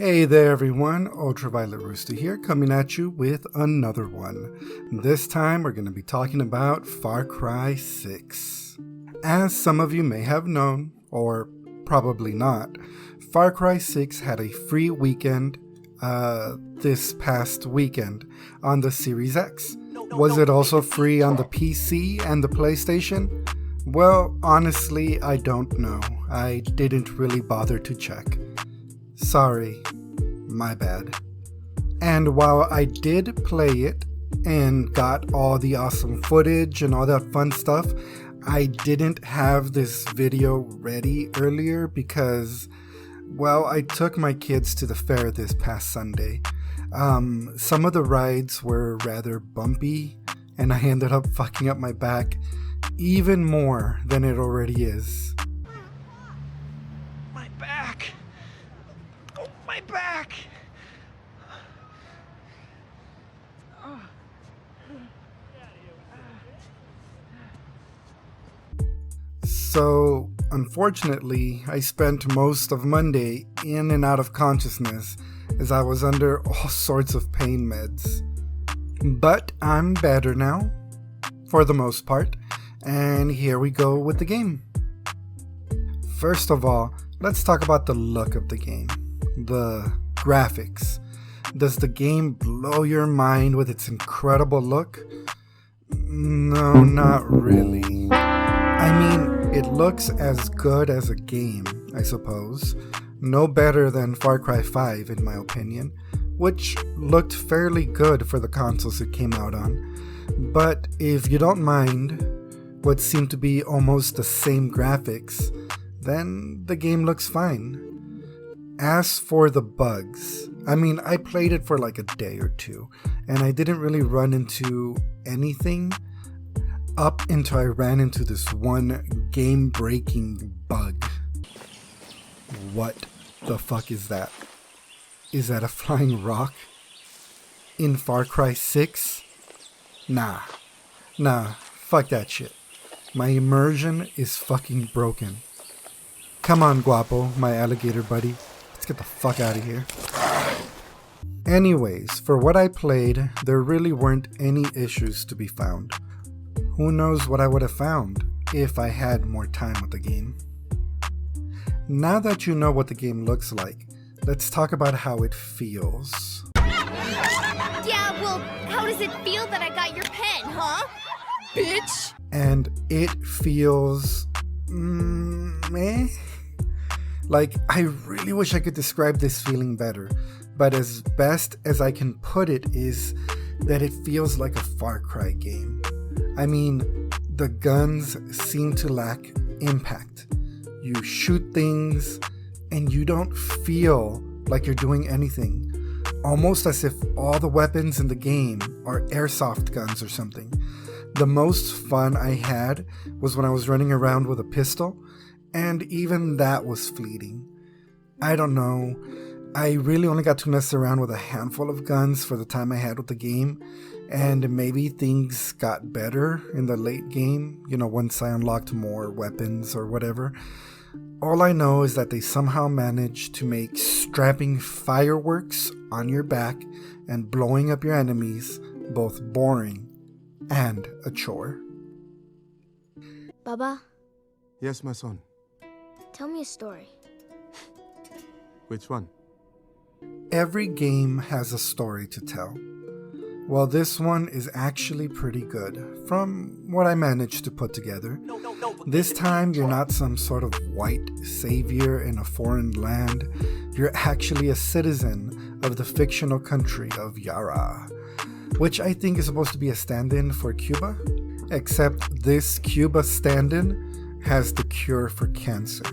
Hey there everyone, Ultraviolet Rooster here, coming at you with another one. This time we're going to be talking about Far Cry 6. As some of you may have known, or probably not, Far Cry 6 had a free weekend this past weekend on the Series X. Was it also free on the PC and the PlayStation? Well, honestly, I don't know. I didn't really bother to check. Sorry, my bad. And while I did play it and got all the awesome footage and all that fun stuff, I didn't have this video ready earlier because, well, I took my kids to the fair this past Sunday. Some of the rides were rather bumpy and I ended up fucking up my back even more than it already is. My back! My back! So, unfortunately, I spent most of Monday in and out of consciousness as I was under all sorts of pain meds. But I'm better now, for the most part, and here we go with the game. First of all, let's talk about the look of the game. The graphics. Does the game blow your mind with its incredible look? No, not really. I mean, it looks as good as a game, I suppose. No better than Far Cry 5 in my opinion, which looked fairly good for the consoles it came out on. But if you don't mind what seem to be almost the same graphics, then the game looks fine. As for the bugs, I mean, I played it for like a day or two, and I didn't really run into anything up until I ran into this one game-breaking bug. What the fuck is that? Is that a flying rock? In Far Cry 6? Nah, fuck that shit. My immersion is fucking broken. Come on, Guapo, my alligator buddy. Let's get the fuck out of here. Anyways, for what I played, there really weren't any issues to be found. Who knows what I would have found if I had more time with the game. Now that you know what the game looks like, let's talk about how it feels. Yeah, well, how does it feel that I got your pen, huh? Bitch! And it feels... meh? Like, I really wish I could describe this feeling better, but as best as I can put it is that it feels like a Far Cry game. I mean, the guns seem to lack impact. You shoot things and you don't feel like you're doing anything. Almost as if all the weapons in the game are airsoft guns or something. The most fun I had was when I was running around with a pistol, and even that was fleeting. I don't know. I really only got to mess around with a handful of guns for the time I had with the game, and maybe things got better in the late game, once I unlocked more weapons or whatever. All I know is that they somehow managed to make strapping fireworks on your back and blowing up your enemies both boring and a chore. Baba, Yes, my son. tell me a story. Which one? Every game has a story to tell. Well, this one is actually pretty good, from what I managed to put together. This time, you're not some sort of white savior in a foreign land. You're actually a citizen of the fictional country of Yara, which I think is supposed to be a stand-in for Cuba. Except this Cuba stand-in has the cure for cancer.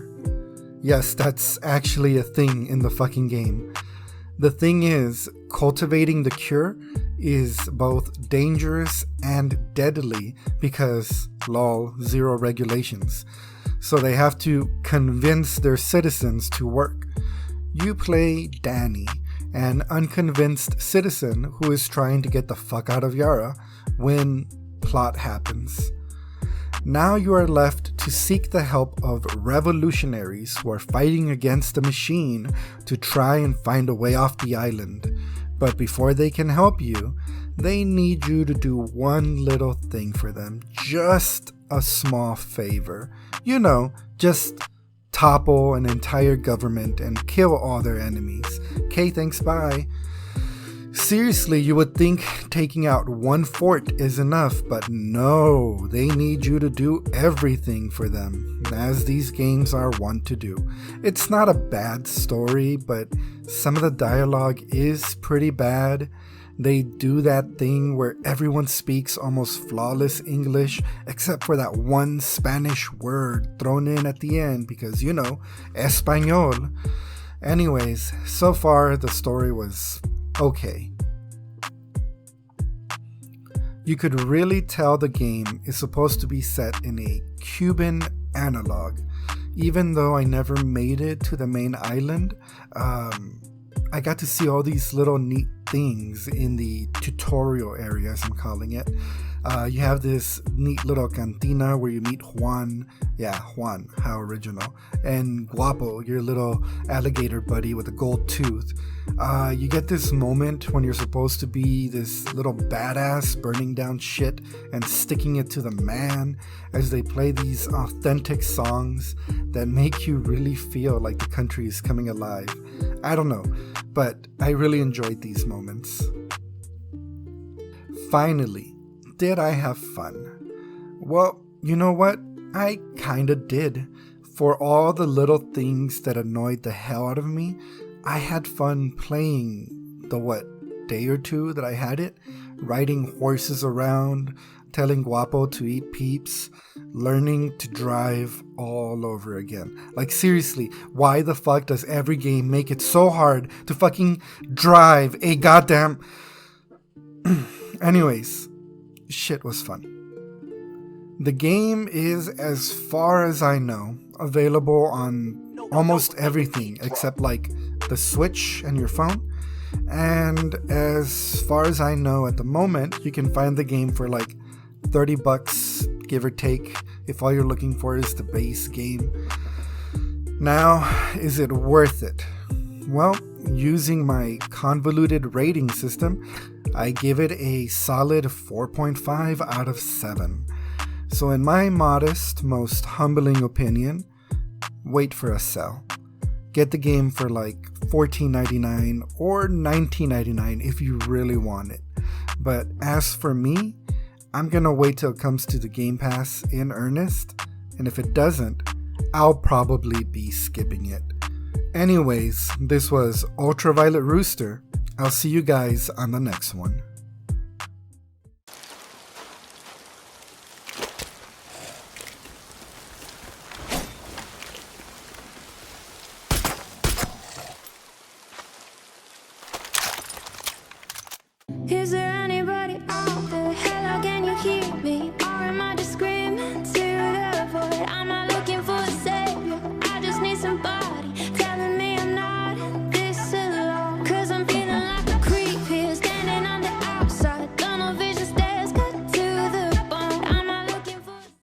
Yes, that's actually a thing in the fucking game. The thing is, cultivating the cure is both dangerous and deadly because, lol, zero regulations. So they have to convince their citizens to work. You play Danny, an unconvinced citizen who is trying to get the fuck out of Yara when plot happens. Now you are left to seek the help of revolutionaries who are fighting against the machine to try and find a way off the island. But before they can help you, they need you to do one little thing for them. Just a small favor. You know, just topple an entire government and kill all their enemies. Okay, thanks, bye. Seriously, you would think taking out one fort is enough, but no, they need you to do everything for them, as these games are wont to do. It's not a bad story, but some of the dialogue is pretty bad. They do that thing where everyone speaks almost flawless English, except for that one Spanish word thrown in at the end because, you know, Español. Anyways, so far the story was okay. You could really tell the game is supposed to be set in a Cuban analog. Even though I never made it to the main island, I got to see all these little neat things in the tutorial area, as I'm calling it. You have this neat little cantina where you meet Juan. Yeah, Juan, how original. And Guapo, your little alligator buddy with a gold tooth. You get this moment when you're supposed to be this little badass burning down shit and sticking it to the man as they play these authentic songs that make you really feel like the country is coming alive. I don't know, but I really enjoyed these moments. Finally, did I have fun? Well, you know what? I kinda did. For all the little things that annoyed the hell out of me, I had fun playing the day or two that I had it, riding horses around, telling Guapo to eat peeps, learning to drive all over again. Like seriously, why the fuck does every game make it so hard to fucking drive a goddamn... Anyways, shit was fun. The game is, as far as I know, available on almost everything except like the Switch and your phone. And as far as I know at the moment, you can find the game for like $30, give or take, if all you're looking for is the base game. Now, is it worth it? Well, using my convoluted rating system, I give it a solid 4.5 out of 7. So in my modest, most humbling opinion, wait for a sale. Get the game for like $14.99 or $19.99 if you really want it. But as for me, I'm gonna wait till it comes to the Game Pass in earnest, and if it doesn't, I'll probably be skipping it. Anyways, this was Ultraviolet Rooster. I'll see you guys on the next one.